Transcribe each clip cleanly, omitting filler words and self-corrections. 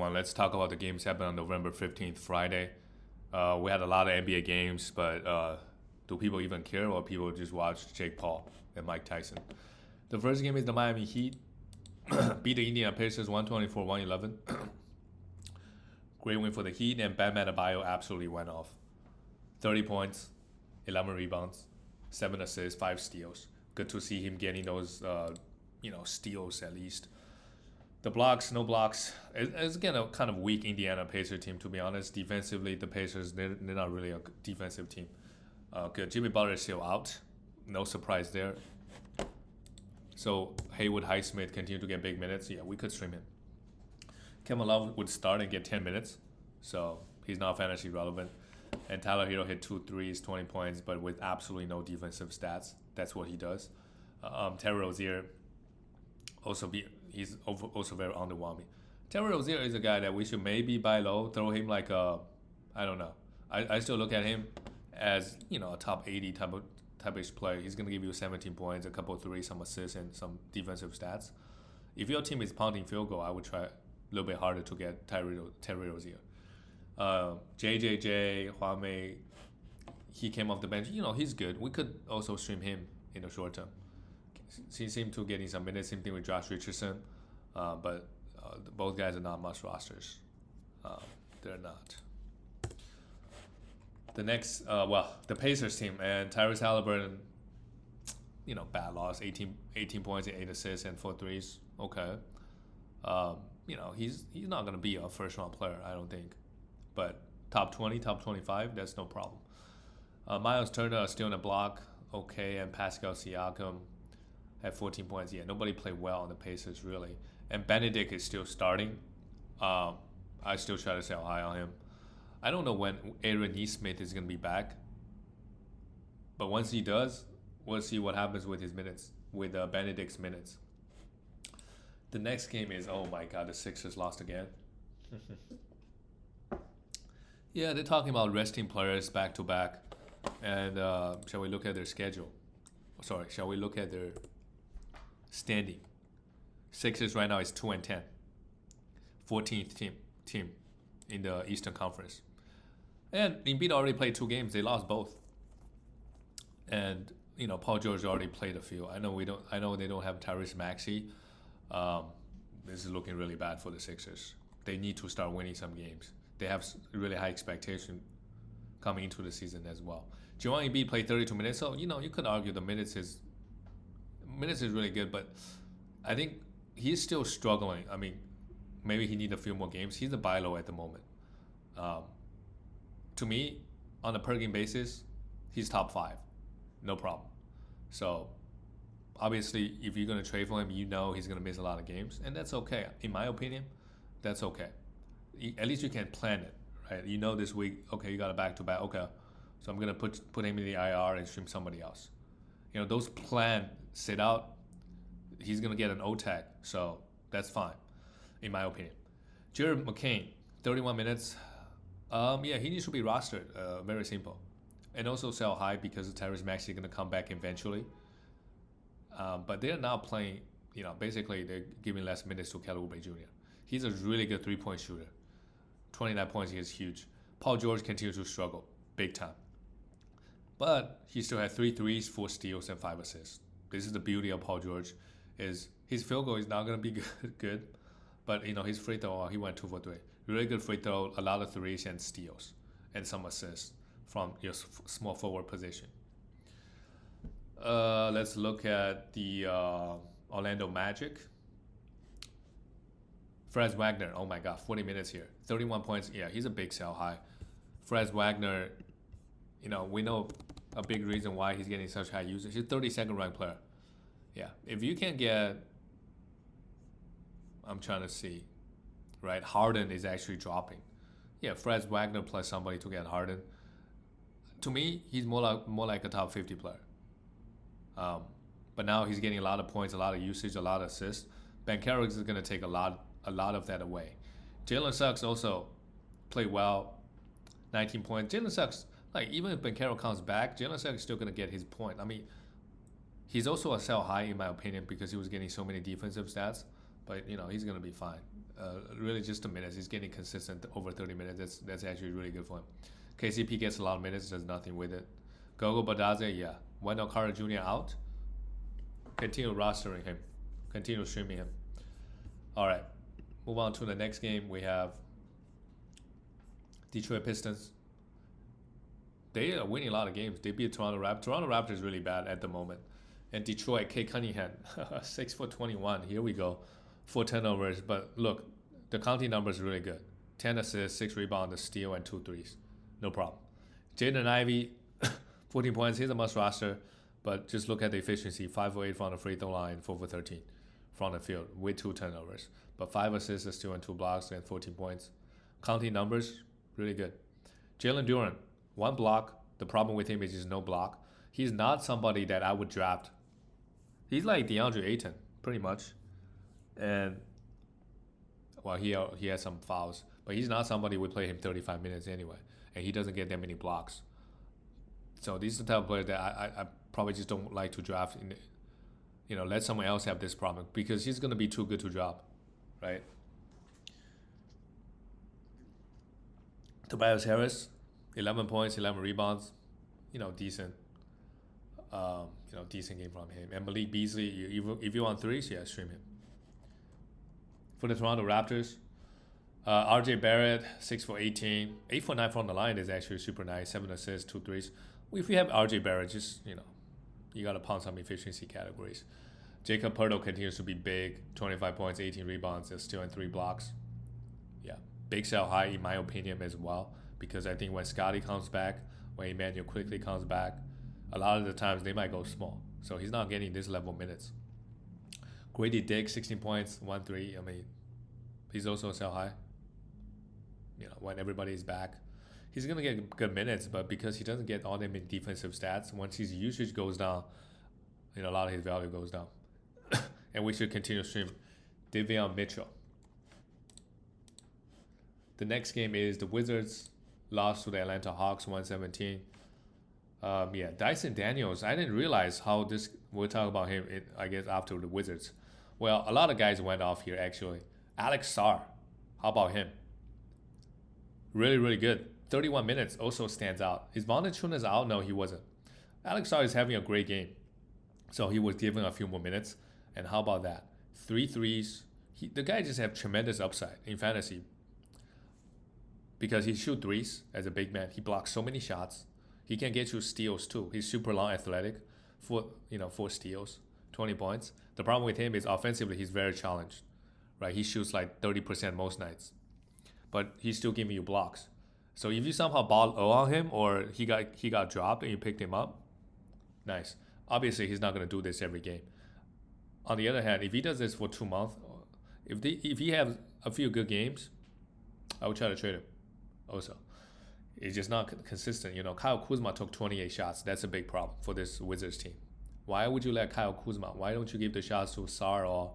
everyone. Let's talk about the games happened on November 15th, Friday. We had a lot of NBA games, but do people even care or people just watch Jake Paul and Mike Tyson? The first game is the Miami Heat. Beat the Indiana Pacers 124-111. Great win for the Heat, and Bam Adebayo absolutely went off. 30 points, 11 rebounds, 7 assists, 5 steals. Good to see him getting those, steals at least. The blocks, no blocks. It's again a kind of weak Indiana Pacers team, to be honest. Defensively, the Pacers, they're not really a defensive team. Good. Jimmy Butler is still out. No surprise there. So Haywood Highsmith continue to get big minutes. Yeah, we could stream him. Kevin Love would start and get 10 minutes. So he's not fantasy relevant. And Tyler Hero hit 2 threes, 20 points, but with absolutely no defensive stats. That's what he does. Terry Rozier he's also very underwhelming. Terry Rozier is a guy that we should maybe buy low, throw him like I don't know. I still look at him as a top 80 type-ish player. He's gonna give you 17 points, a couple of threes, some assists, and some defensive stats. If your team is pounding field goal, I would try a little bit harder to get Terry Rozier. JJJ, Huame, he came off the bench. He's good. We could also stream him in the short term. He seemed to getting some minutes. Same thing with Josh Richardson, but both guys are not much rosters. They're not. The next, the Pacers team and Tyrese Halliburton, bad loss. 18 points and 8 assists and 4 threes. Okay. He's not gonna be a first round player, I don't think. But top 20, top 25, that's no problem. Miles Turner is still in the block. Okay, and Pascal Siakam had 14 points. Yeah, nobody played well on the Pacers, really. And Benedict is still starting. I still try to sell high on him. I don't know when Aaron Nesmith is going to be back. But once he does, we'll see what happens with his minutes, with Benedict's minutes. The next game is, oh my God, the Sixers lost again. Yeah, they're talking about resting players back to back. And shall we look at their schedule? Sorry, shall we look at their standing? Sixers right now is 2-10, 14th team in the Eastern Conference. And Embiid already played 2 games. They lost both. And Paul George already played a few. I know they don't have Tyrese Maxey. This is looking really bad for the Sixers. They need to start winning some games. They have really high expectation coming into the season as well. Joel Embiid played 32 minutes, so you could argue the minutes is really good, but I think he's still struggling. I mean, maybe he needs a few more games. He's a buy low at the moment. To me, on a per game basis, he's top 5, no problem. So obviously, if you're gonna trade for him, he's gonna miss a lot of games, and that's okay. In my opinion, that's okay. At least you can plan it, right? This week, okay, you got a back-to-back. Okay, so I'm gonna put him in the IR and stream somebody else. Those plans sit out. He's gonna get an O tag, so that's fine, in my opinion. Jared McCain, 31 minutes. Yeah, he needs to be rostered. Very simple, and also sell high because Tyrese Maxey is gonna come back eventually. But they're now playing. Basically they're giving less minutes to Kelly Oubre Jr. He's a really good 3-point shooter. 29 points is huge. Paul George continues to struggle big time. But he still had 3 threes, 4 steals, and 5 assists. This is the beauty of Paul George, is his field goal is not going to be good. But, his free throw, he went 2 for 3. Really good free throw, a lot of threes and steals, and some assists from your small forward position. Let's look at the Orlando Magic. Franz Wagner, oh my God, 40 minutes here. 31 points. Yeah, he's a big sell high. Franz Wagner, we know a big reason why he's getting such high usage. He's 32nd ranked player. Yeah, if you can get, I'm trying to see, right? Harden is actually dropping. Yeah, Franz Wagner plus somebody to get Harden. To me, he's more like a top 50 player. But now he's getting a lot of points, a lot of usage, a lot of assists. Ben Carroll is going to take a lot of that away. Jalen Suggs also played well, 19 points. Jalen Suggs, even if Ben Carroll comes back, Jalen Suggs is still going to get his point. I mean, he's also a sell high in my opinion because he was getting so many defensive stats. But, he's going to be fine. Really just the minutes. He's getting consistent over 30 minutes. That's actually really good for him. KCP gets a lot of minutes, does nothing with it. Gogo Badaze, yeah. Wendell Carter Jr. out. Continue rostering him. Continue streaming him. All right. Move on to the next game. We have Detroit Pistons. They are winning a lot of games. They beat Toronto Raptors. Toronto Raptors is really bad at the moment. And Detroit, Kate Cunningham, 6 for 21. Here we go. 4 turnovers. But look, the counting numbers are really good. 10 assists, 6 rebounds, a steal, and 2 threes. No problem. Jaden Ivey, 14 points. He's a must roster. But just look at the efficiency. 5 for 8 from the free throw line, 4 for 13 from the field with 2 turnovers. But 5 assists, a steal, and 2 blocks, and 14 points. Counting numbers, really good. Jalen Duren, 1 block. The problem with him is he's no block. He's not somebody that I would draft. He's like DeAndre Ayton, pretty much. And, well, he has some fouls. But he's not somebody who would play him 35 minutes anyway. And he doesn't get that many blocks. So these are the type of players that I probably just don't like to draft. Let someone else have this problem. Because he's going to be too good to drop, right? Tobias Harris, 11 points, 11 rebounds. Decent. Decent game from him. And Malik Beasley, if you want threes, yeah, stream him. For the Toronto Raptors, RJ Barrett, 6 for 18. 8 for 9 from the line is actually super nice. 7 assists, 2 threes. If you have RJ Barrett, just, you got to pound some efficiency categories. Jacob Poeltl continues to be big. 25 points, 18 rebounds, a steal, and 3 blocks. Yeah, big sell high in my opinion as well. Because I think when Scotty comes back, when Emmanuel quickly comes back, a lot of the times they might go small. So he's not getting this level of minutes. Grady Dick, 16 points, 1 3. He's also a sell high. When everybody's back. He's going to get good minutes, but because he doesn't get all them in defensive stats, once his usage goes down, a lot of his value goes down. And we should continue to stream Davion Mitchell. The next game is the Wizards lost to the Atlanta Hawks 117. Dyson Daniels, I didn't realize how this, we'll talk about him, I guess, after the Wizards. Well, a lot of guys went off here, actually. Alex Sarr, how about him? Really, really good. 31 minutes also stands out. Is Valanciunas out? No, he wasn't. Alex Sarr is having a great game. So he was given a few more minutes. And how about that? 3 threes. The guy just have tremendous upside in fantasy. Because he shoots threes as a big man. He blocks so many shots. He can get you steals too. He's super long, athletic. 4 steals, 20 points. The problem with him is offensively he's very challenged. Right? He shoots like 30% most nights. But he's still giving you blocks. So if you somehow ball low on him or he got dropped and you picked him up, nice. Obviously he's not going to do this every game. On the other hand, if he does this for 2 months, if he has a few good games, I would try to trade him also. It's just not consistent. Kyle Kuzma took 28 shots. That's a big problem for this Wizards team. Why would you let Kyle Kuzma? Why don't you give the shots to Sarr or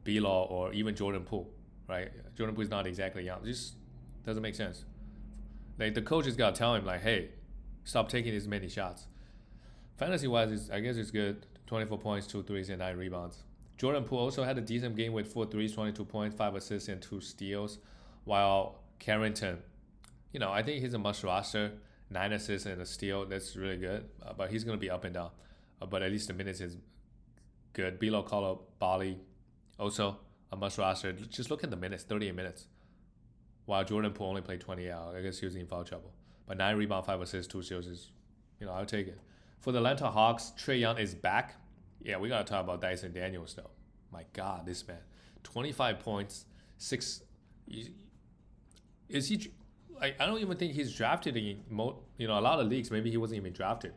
B-Law or even Jordan Poole, right? Jordan Poole is not exactly young. Just doesn't make sense. Like the coach has got to tell him, like, hey, stop taking as many shots. Fantasy-wise, I guess it's good. 24 points, 2 threes, and 9 rebounds. Jordan Poole also had a decent game with 4 threes, 22 points, 5 assists, and 2 steals. While Carrington, I think he's a must roster. 9 assists and a steal. That's really good. But he's going to be up and down. But at least the minutes is good. Bilo Coulibaly, also a must roster. Just look at the minutes, 38 minutes. While Jordan Poole only played 20 out. I guess he was in foul trouble. But 9 rebounds, 5 assists, 2 steals is, I'll take it. For the Atlanta Hawks, Trae Young is back. Yeah, we got to talk about Dyson Daniels, though. My God, this man. 25 points, 6. Is he... I don't even think he's drafted in a lot of leagues. Maybe he wasn't even drafted.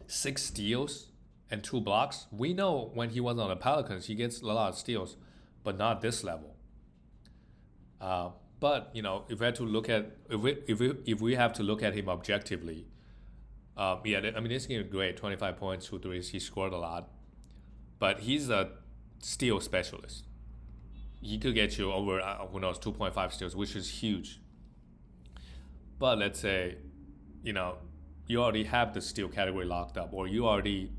6 steals and 2 blocks. We know when he was on the Pelicans, he gets a lot of steals, but not this level. But if we had to look at if we have to look at him objectively, this game is great. 25 points, 2 threes. He scored a lot, but he's a steal specialist. He could get you over, 2.5 steals, which is huge. But let's say, you already have the steal category locked up, or you already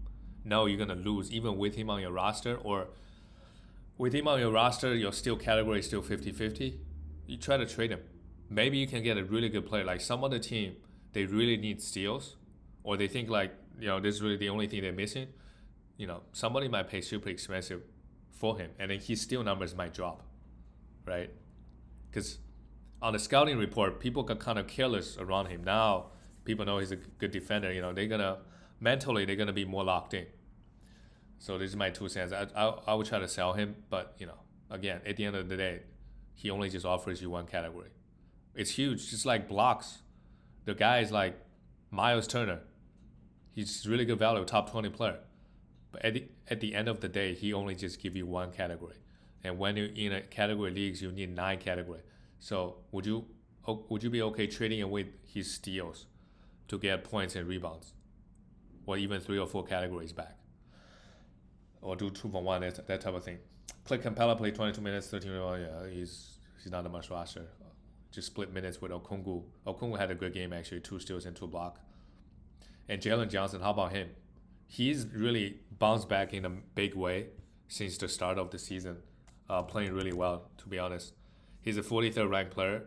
know you're going to lose even with him on your roster, or with him on your roster, your steal category is still 50-50. You try to trade him. Maybe you can get a really good player. Like some other team, they really need steals, or they think like, this is really the only thing they're missing. Somebody might pay super expensive for him, and then his steal numbers might drop, right? Because on the scouting report, people got kind of careless around him. Now people know he's a good defender. They're gonna mentally they're gonna be more locked in. So this is my 2 cents. I would try to sell him, but again, at the end of the day, he only just offers you one category. It's huge, just like blocks. The guy is like Miles Turner. He's really good value, top 20 player. But at the end of the day, he only just give you one category. And when you're in a category leagues, you need 9 category. So would you be okay trading away his steals to get points and rebounds, or even 3 or 4 categories back, or do 2 for 1, that type of thing? Clint Capella played 22 minutes, 13 rebounds. Yeah, he's not a much roster. Just split minutes with Okongwu. Okongwu had a good game actually, 2 steals and 2 blocks. And Jalen Johnson, how about him? He's really bounced back in a big way since the start of the season, playing really well, to be honest. He's a 43rd ranked player,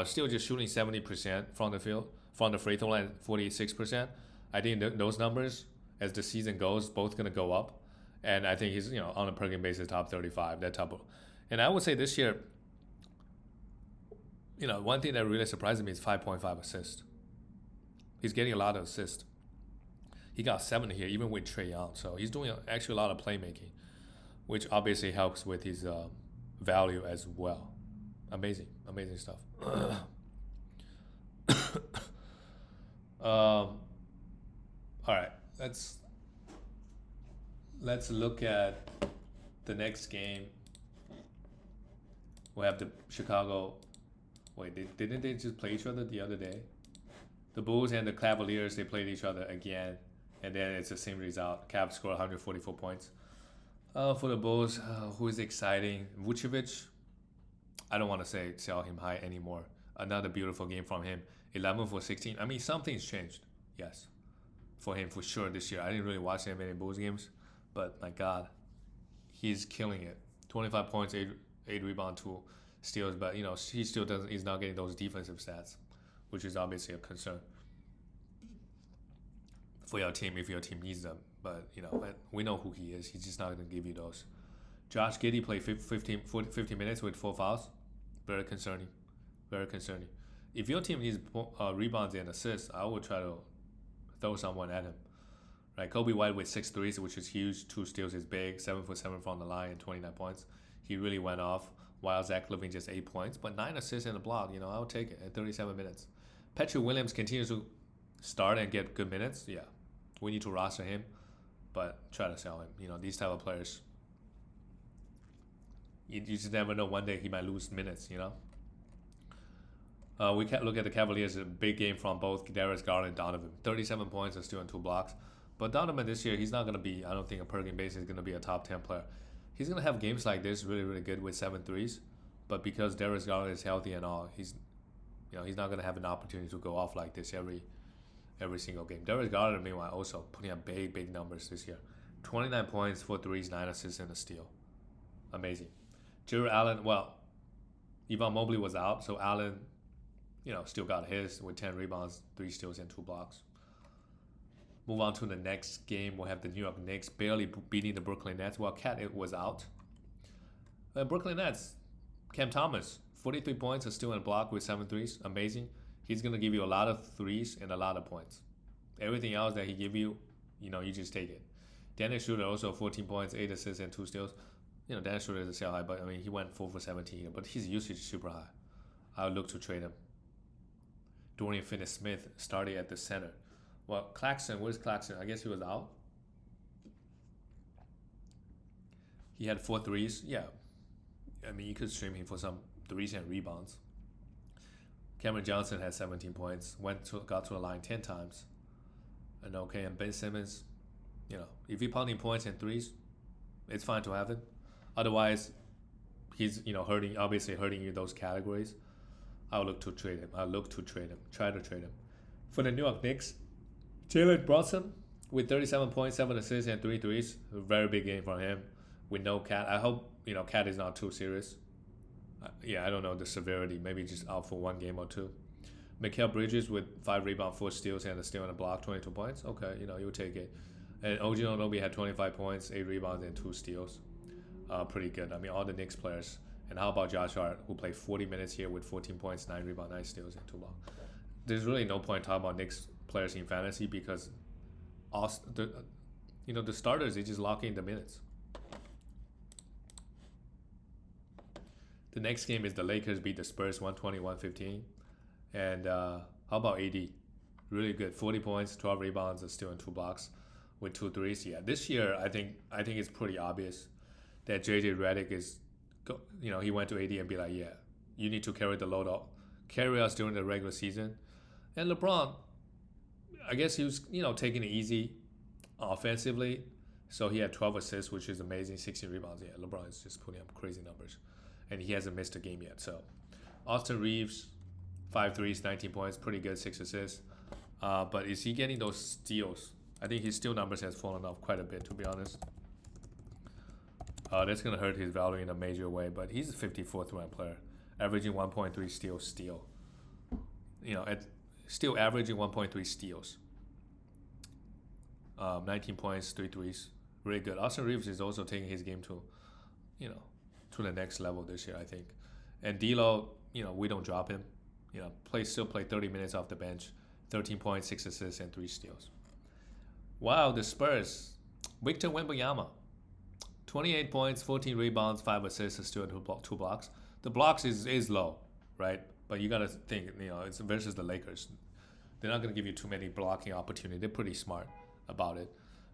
still just shooting 70% from the field, from the free throw line 46%. I think those numbers, as the season goes, both gonna go up, and I think he's on a per game basis top 35, that type of. And I would say this year, one thing that really surprised me is 5.5 assists. He's getting a lot of assists. He got 7 here, even with Trae Young. So he's doing actually a lot of playmaking, which obviously helps with his value as well. Amazing stuff. All right, let's look at the next game. We have the Chicago. Wait, didn't they just play each other the other day? The Bulls and the Cavaliers, they played each other again, and then it's the same result. Cavs score 144 points. For the Bulls, who is exciting? Vucevic, I don't want to sell him high anymore. Another beautiful game from him. 11 for 16. I mean, something's changed. Yes. For him, for sure, this year. I didn't really watch that many Bulls games, but my God, he's killing it. 25 points, 8 rebound, 2 steals, but he still doesn't. He's not getting those defensive stats, which is obviously a concern for your team if your team needs them. But we know who he is. He's just not going to give you those. Josh Giddey played 15 minutes with 4 fouls. Very concerning. If your team needs rebounds and assists, I would try to throw someone at him. Right, Kobe White with 6 threes, which is huge. 2 steals is big. 7 for 7 from the line and 29 points. He really went off. While Zach LaVine just 8 points, but 9 assists and a block. I would take it at 37 minutes. Patrick Williams continues to start and get good minutes. Yeah, we need to roster him, but try to sell him. These type of players, you just never know. One day he might lose minutes. We can look at the Cavaliers. A big game from both Darius Garland and Donovan. 37 points and still in 2 blocks. But Donovan this year, he's not going to be, I don't think, a per game basis, going to be a top 10 player. He's going to have games like this really, really good with 7 threes. But because Darius Garland is healthy and all, he's not going to have an opportunity to go off like this every single game. Darius Garland, meanwhile, also putting up big numbers this year. 29 points, 4 threes, 9 assists, and a steal. Amazing. Jared Allen, well, Evan Mobley was out, so Allen, still got his with 10 rebounds, 3 steals, and 2 blocks. Move on to the next game. We'll have the New York Knicks barely beating the Brooklyn Nets while Cat was out. Brooklyn Nets, Cam Thomas, 43 points, a steal and a block with 7 threes. Amazing. He's going to give you a lot of threes and a lot of points. Everything else that he give you, you just take it. Dennis Schroeder also 14 points, 8 assists, and 2 steals. Dennis Schroeder is a sell high, but he went 4 for 17 here, but his usage is super high. I would look to trade him. Dorian Finney-Smith started at the center. Well, Claxton, where's Claxton? I guess he was out. He had 4 threes. Yeah. You could stream him for some threes and rebounds. Cameron Johnson had 17 points. Got to the line 10 times. And Ben Simmons, if you're pounding points and threes, it's fine to have him. Otherwise, he's, obviously hurting you in those categories. I'll look to trade him. Try to trade him. For the New York Knicks, Jalen Brunson with 37 points, 7 assists, and 3 threes. A very big game for him. with no Cat. I hope Cat is not too serious. Yeah, I don't know the severity. Maybe just out for one game or two. Mikal Bridges with 5 rebounds, 4 steals, and a steal and a block, 22 points. Okay, you'll take it. And OG Anunoby had 25 points, 8 rebounds, and 2 steals. Pretty good. I mean, all the Knicks players. And how about Josh Hart, who played 40 minutes here with 14 points, 9 rebounds, 9 steals, and 2 blocks? There's really no point talking about Knicks players in fantasy because the starters, they just lock in the minutes. The next game is the Lakers beat the Spurs 120-115. And how about AD? Really good. 40 points, 12 rebounds, a steal, and 2 blocks with 2 threes. Yeah, this year I think it's pretty obvious that JJ Redick is, he went to AD and be like, yeah, you need to carry the load up, carry us during the regular season. And LeBron, I guess he was, taking it easy offensively. So he had 12 assists, which is amazing, 16 rebounds. Yeah, LeBron is just putting up crazy numbers. And he hasn't missed a game yet. So Austin Reeves, 5 threes, 19 points, pretty good, 6 assists. But is he getting those steals? I think his steal numbers has fallen off quite a bit, to be honest. That's going to hurt his value in a major way. But he's a 54th ranked player, averaging 1.3 steal. Still averaging 1.3 steals. 19 points, 3 threes. Really good. Austin Reeves is also taking his game to the next level this year, I think. And D'Lo, we don't drop him. Still play 30 minutes off the bench, 13 points, 6 assists, and 3 steals. Wow, the Spurs. Victor Wembanyama, 28 points, 14 rebounds, 5 assists, a steal, and 2 blocks. The blocks is low, right? But you got to think, it's versus the Lakers. They're not going to give you too many blocking opportunities. They're pretty smart about it.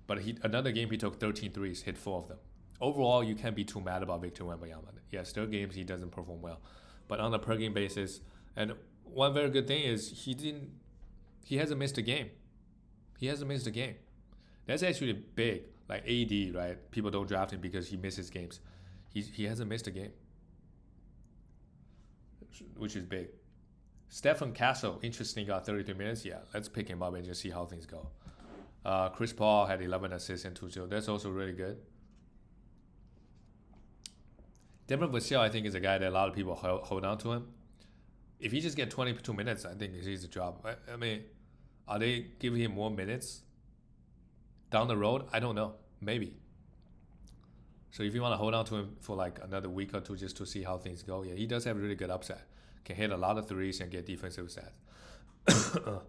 But another game, he took 13 threes, hit 4 of them. Overall, you can't be too mad about Victor Wembanyama. Yes, there are games he doesn't perform well. But on a per game basis, and one very good thing is he hasn't missed a game. He hasn't missed a game. That's actually big. Like AD, right? People don't draft him because he misses games. He hasn't missed a game, which is big. Stephen Castle, interesting, got 33 minutes. Yeah, let's pick him up and just see how things go. Chris Paul had 11 assists and 2 steals. That's also really good. Devin Vassell, I think, is a guy that a lot of people hold on to him. If he just get 22 minutes, I think he's a job. I mean, are they giving him more minutes down the road? I don't know. Maybe. So if you want to hold on to him for like another week or two just to see how things go, yeah, he does have a really good upside. Can hit a lot of threes and get defensive stats.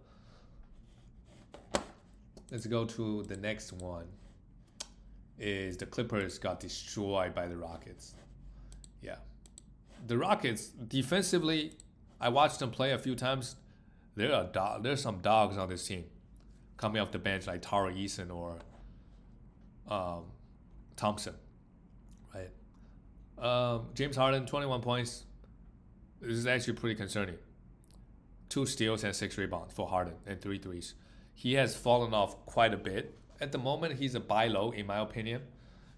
Let's go to the next one. Is the Clippers got destroyed by the Rockets. Yeah. The Rockets, defensively, I watched them play a few times. There's some dogs on this team coming off the bench like Tara Eason or Thompson, right? James Harden, 21 points. This is actually pretty concerning. 2 steals and 6 rebounds for Harden and 3 threes. He has fallen off quite a bit. At the moment, he's a buy low, in my opinion.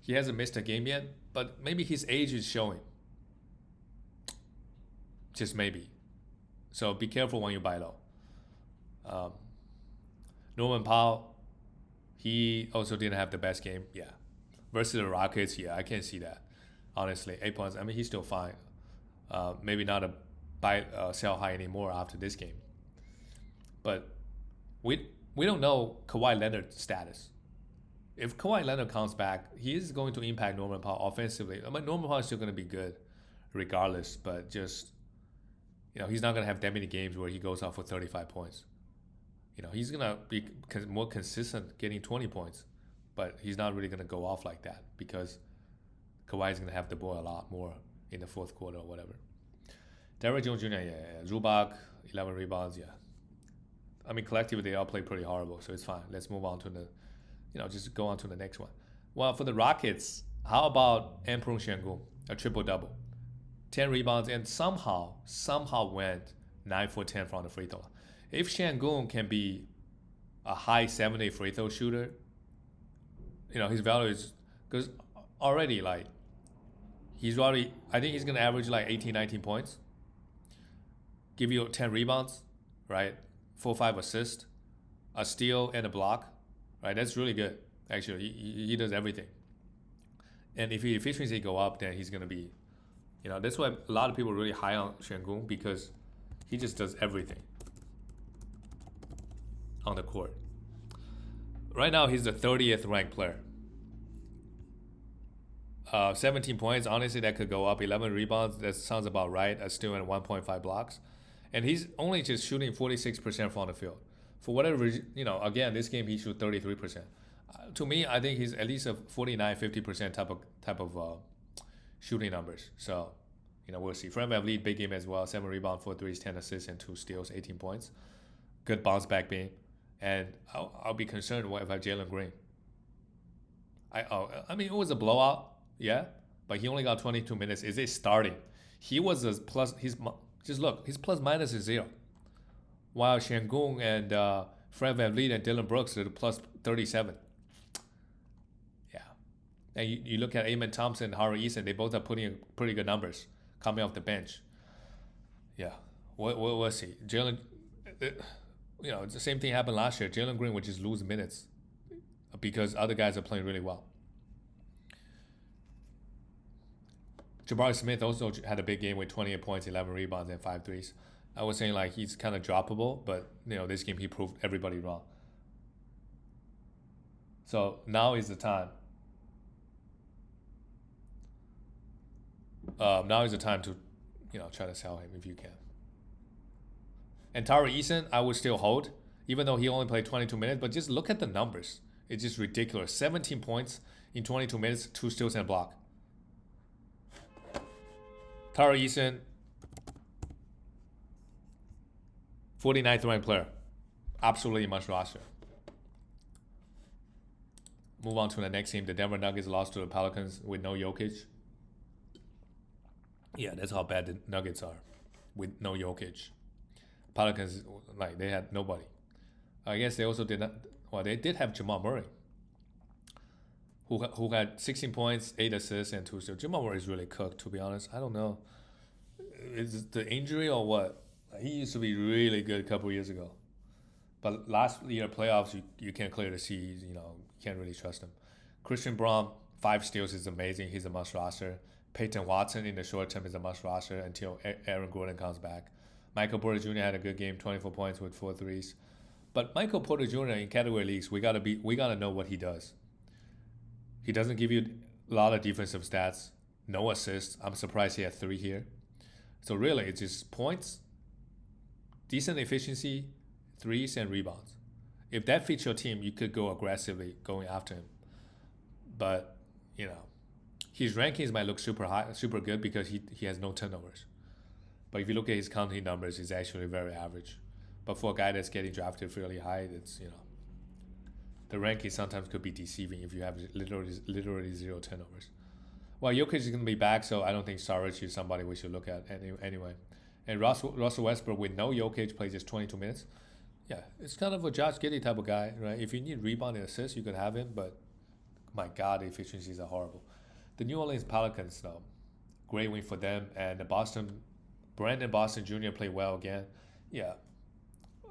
He hasn't missed a game yet, but maybe his age is showing. Just maybe. So be careful when you buy low. Norman Powell, he also didn't have the best game. Yeah. Versus the Rockets, yeah, I can't see that. Honestly, 8 points. I mean, he's still fine. Maybe not a buy sell high anymore after this game. But we don't know Kawhi Leonard's status. If Kawhi Leonard comes back, he is going to impact Norman Powell offensively. I mean, Norman Powell is still going to be good regardless, but just, he's not going to have that many games where he goes out for 35 points. He's going to be more consistent getting 20 points, but he's not really going to go off like that because Kawhi is going to have the ball a lot more in the fourth quarter or whatever. Derrick Jones Jr., yeah. Zubac, 11 rebounds, yeah. I mean, collectively, they all play pretty horrible, so it's fine. Let's move on to just go on to the next one. Well, for the Rockets, how about Emperor Şengün, a triple-double? 10 rebounds and somehow went 9 for 10 from the free throw. If Şengün can be a high 70 free throw shooter, his value is, because already, I think he's going to average 18, 19 points, give you 10 rebounds, right? 4 or 5 assists, a steal, and a block, right? That's really good, actually. He does everything. And if his efficiency go up, then he's gonna be, that's why a lot of people are really high on Şengün, because he just does everything on the court. Right now, he's the 30th ranked player. 17 points, honestly, that could go up. 11 rebounds, that sounds about right. Still at 1.5 blocks. And he's only just shooting 46% from the field. For whatever reason, again, this game he shoot 33%. To me, I think he's at least a 49-50% type of shooting numbers. So, we'll see. Fred VanVleet, big game as well. 7 rebounds, 4 threes, 10 assists, and 2 steals, 18 points. Good bounce back game. And I'll be concerned if I have Jalen Green. I mean, it was a blowout, yeah, but he only got 22 minutes. Is it starting? He was a plus. Just look, his plus minus is 0. While Şengün and Fred VanVleet and Dylan Brooks are the plus 37. Yeah. And you look at Amen Thompson and Harry Eason, they both are putting pretty good numbers coming off the bench. Yeah. We'll see. Jalen, it's the same thing happened last year. Jalen Green would just lose minutes because other guys are playing really well. Jabari Smith also had a big game with 28 points, 11 rebounds, and 5 threes. I was saying he's kind of droppable, but this game he proved everybody wrong. So now is the time. Now is the time to, try to sell him if you can. And Tari Eason, I would still hold, even though he only played 22 minutes. But just look at the numbers; it's just ridiculous. 17 points in 22 minutes, 2 steals and a block. Tari Eason, 49th ranked player. Absolutely must roster. Move on to the next team. The Denver Nuggets lost to the Pelicans with no Jokic. Yeah, that's how bad the Nuggets are with no Jokic. Pelicans, they had nobody. I guess they also did not. Well, they did have Jamal Murray, who had 16 points, 8 assists, and 2 steals. Jamal Murray is really cooked, to be honest. I don't know. Is it the injury or what? He used to be really good a couple years ago. But last year playoffs, you can clearly see, you can't really trust him. Christian Braun, 5 steals is amazing. He's a must roster. Peyton Watson in the short term is a must roster until Aaron Gordon comes back. Michael Porter Jr. had a good game, 24 points with 4 threes. But Michael Porter Jr. in category leagues, we gotta know what he does. He doesn't give you a lot of defensive stats, no assists. I'm surprised he had 3 here. So really, it's just points, decent efficiency, threes, and rebounds. If that fits your team, you could go aggressively going after him. But, his rankings might look super high, super good because he has no turnovers. But if you look at his counting numbers, it's actually very average. But for a guy that's getting drafted fairly high, it's, the ranking sometimes could be deceiving if you have literally 0 turnovers. Well, Jokic is going to be back, so I don't think Saric is somebody we should look at anyway. And Russell Westbrook with no Jokic plays just 22 minutes. Yeah, it's kind of a Josh Giddey type of guy, right? If you need rebound and assists, you can have him, but my God, the efficiencies are horrible. The New Orleans Pelicans, though, great win for them. And Brandon Boston Jr. played well again. Yeah.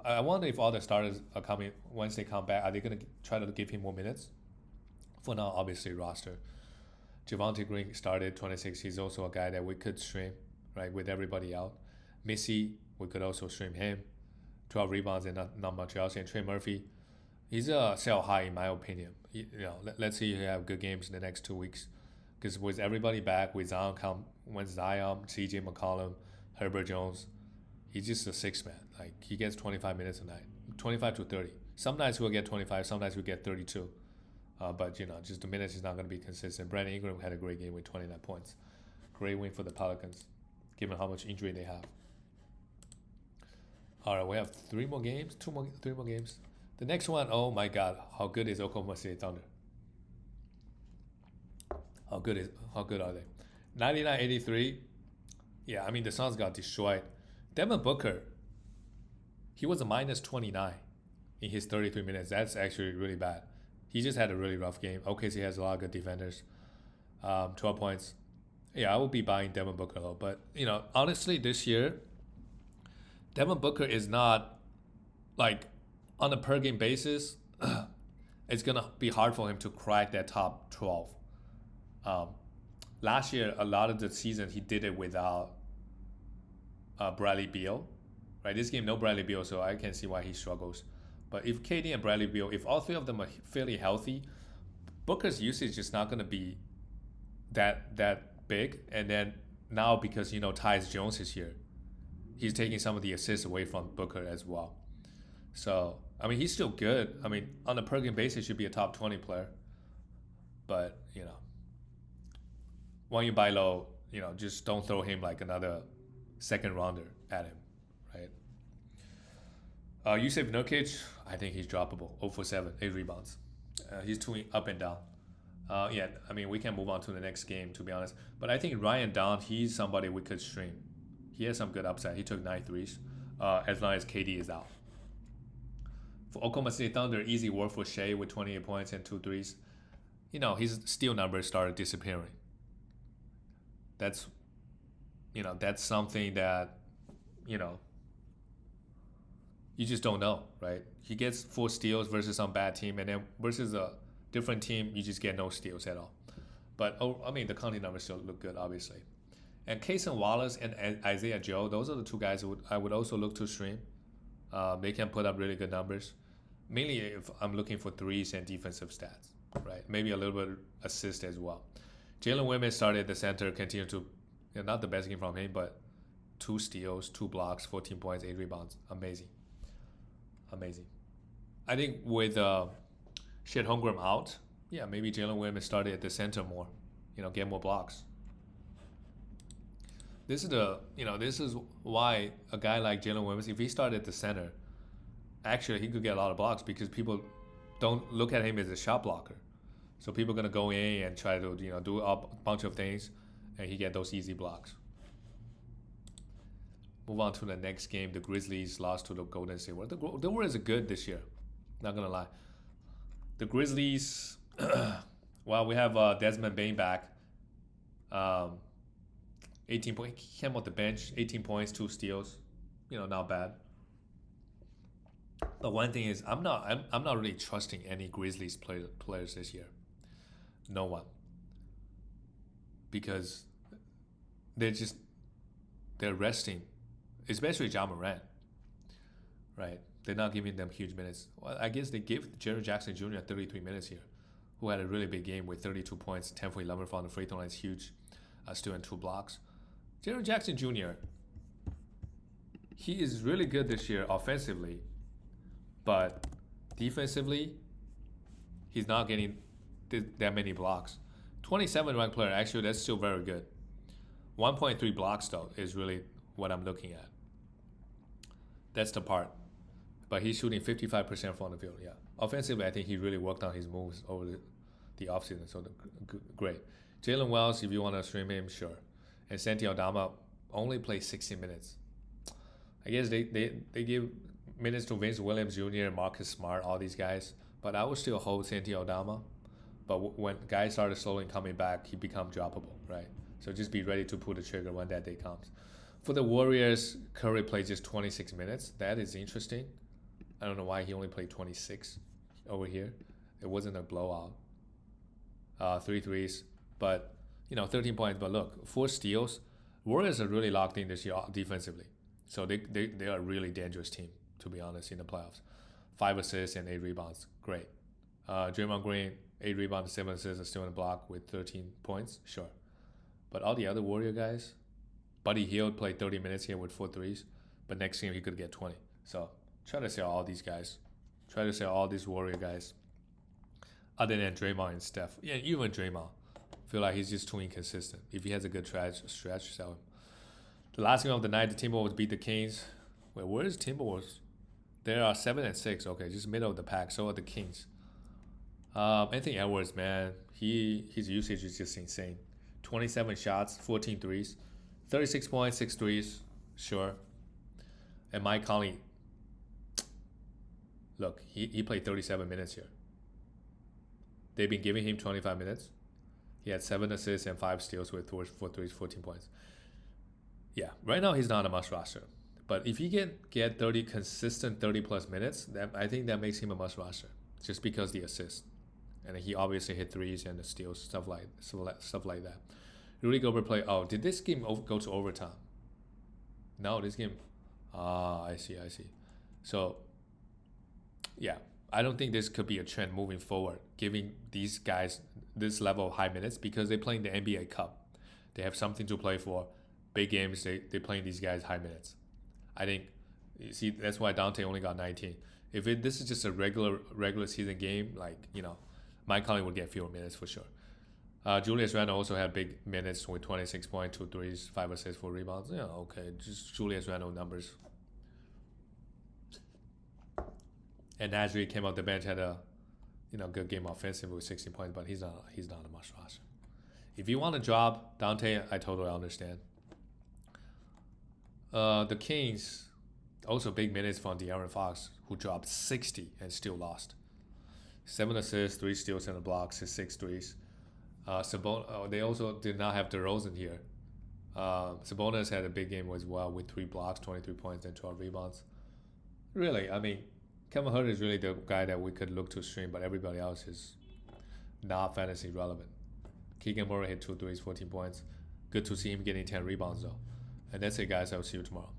I wonder if all the starters are coming, once they come back, are they going to try to give him more minutes? For now, obviously, roster. Javonte Green started 26. He's also a guy that we could stream, right, with everybody out. Missy, we could also stream him. 12 rebounds and not much else. And Trey Murphy, he's a sell high in my opinion. Let's see if he have good games in the next 2 weeks. Because with everybody back, with Zion, CJ McCollum, Herbert Jones, he's just a 6-man. He gets 25 minutes a night, 25 to 30. Some nights he'll get 25, some nights he'll get 32. But, just the minutes is not going to be consistent. Brandon Ingram had a great game with 29 points. Great win for the Pelicans, given how much injury they have. All right, we have 3 more games, 3 more games. The next one, oh my God, how good is Oklahoma City Thunder? How good are they? 99-83. Yeah, I mean, the Suns got destroyed. Devin Booker, he was a minus 29 in his 33 minutes. That's actually really bad. He just had a really rough game. OKC has a lot of good defenders. 12 points. Yeah, I will be buying Devin Booker though. But, honestly, this year, Devin Booker is not, on a per game basis, it's going to be hard for him to crack that top 12. Um, Last year, a lot of the season he did it without Bradley Beal, right? This game no Bradley Beal, so I can see why he struggles. But if KD and Bradley Beal, if all three of them are fairly healthy, Booker's usage is not going to be that big. And then now because Tyus Jones is here, he's taking some of the assists away from Booker as well. So I mean he's still good. I mean on a per game basis should be a top 20 player. But when you buy low, just don't throw him like another second rounder at him, right? Yusuf Nurkic, I think he's droppable. 0 for 7, 8 rebounds. He's too up and down. Yeah, I mean, we can move on to the next game, to be honest. But I think Ryan Down, he's somebody we could stream. He has some good upside. He took 9 threes, as long as KD is out. For Oklahoma City Thunder, easy work for Shea with 28 points and 2 threes. His steal numbers started disappearing. That's something that, you just don't know, right? He gets 4 steals versus some bad team, and then versus a different team, you just get no steals at all. But I mean, the counting numbers still look good, obviously. And Cason Wallace and Isaiah Joe, those are the 2 guys I would also look to stream. They can put up really good numbers. Mainly if I'm looking for threes and defensive stats, right? Maybe a little bit assist as well. Jalen Williams started at the center, continued to, not the best game from him, but 2 steals, 2 blocks, 14 points, 8 rebounds. Amazing. I think with Chet Holmgren out, yeah, maybe Jalen Williams started at the center more, get more blocks. This is why a guy like Jalen Williams, if he started at the center, actually he could get a lot of blocks because people don't look at him as a shot blocker. So people are gonna go in and try to do a bunch of things, and he get those easy blocks. Move on to the next game. The Grizzlies lost to the Golden State Warriors. The Warriors are good this year. Not gonna lie. The Grizzlies, well, we have Desmond Bane back. 18 points. He came off the bench. 18 points, 2 steals. Not bad. But one thing is, I'm not really trusting any Grizzlies players this year. No one. Because they're resting, especially Ja Morant, right? They're not giving them huge minutes. Well, I guess they gave Jaren Jackson Jr. 33 minutes here, who had a really big game with 32 points, 10 for 11 from the free throw line. It's huge. Still in 2 blocks. Jaren Jackson Jr., he is really good this year offensively, but defensively, he's not getting that many blocks. 27 ranked player, actually, that's still very good. 1.3 blocks, though, is really what I'm looking at. That's the part. But he's shooting 55% from the field, yeah. Offensively, I think he really worked on his moves over the offseason, so great. Jalen Wells, if you want to stream him, sure. And Santi Aldama only plays 60 minutes. I guess they give minutes to Vince Williams Jr., Marcus Smart, all these guys. But I would still hold Santi Aldama. But when guys started slowly coming back, he become droppable, right? So just be ready to pull the trigger when that day comes. For the Warriors, Curry played just 26 minutes. That is interesting. I don't know why he only played 26 over here. It wasn't a blowout. 3 threes, but 13 points. But look, 4 steals. Warriors are really locked in this year defensively. So they are a really dangerous team, to be honest, in the playoffs. 5 assists and 8 rebounds. Great. Draymond Green, 8 rebounds, 7 assists, and still in the block with 13 points. Sure. But all the other Warrior guys, Buddy Hield played 30 minutes here with 4 threes, but next game he could get 20. So try to sell all these guys. Try to sell all these Warrior guys. Other than Draymond and Steph. Yeah, even Draymond. I feel like he's just too inconsistent. If he has a good stretch, sell him. The last game of the night, the Timberwolves beat the Kings. Wait, where is Timberwolves? They are 7-6. Okay, just middle of the pack. So are the Kings. Anthony Edwards, man, his usage is just insane. 27 shots, 14 threes, 36 points, 6 threes, sure. And Mike Conley, look, he played 37 minutes here. They've been giving him 25 minutes. He had 7 assists and 5 steals with 4 threes, 14 points. Yeah, right now he's not a must roster. But if he get 30 consistent 30 plus minutes, I think that makes him a must roster. Just because the assist. and he obviously hit threes and steals, stuff like that. Rudy Gobert play. Oh, did this game go to overtime? No, this game. I see. So, yeah, I don't think this could be a trend moving forward, giving these guys this level of high minutes because they're playing the NBA Cup. They have something to play for. Big games, they're playing these guys high minutes. I think, you see, that's why Dante only got 19. If this is just a regular season game, like, Mike Conley would get fewer minutes for sure. Julius Randle also had big minutes with 26 points, 2 threes, 5 assists, 4 rebounds. Yeah, okay, just Julius Randle numbers. And Nasri came off the bench, had a good game offensively with 16 points, but he's not a must roster. If you want a job, Dante, I totally understand. The Kings, also big minutes from De'Aaron Fox, who dropped 60 and still lost. 7 assists, 3 steals and a block, 6 threes. They also did not have DeRozan here. Sabonis had a big game as well with 3 blocks, 23 points, and 12 rebounds. Really, I mean, Kevin Huerter is really the guy that we could look to stream, but everybody else is not fantasy relevant. Keegan Murray hit 2 threes, 14 points. Good to see him getting 10 rebounds though. And that's it, guys. I'll see you tomorrow.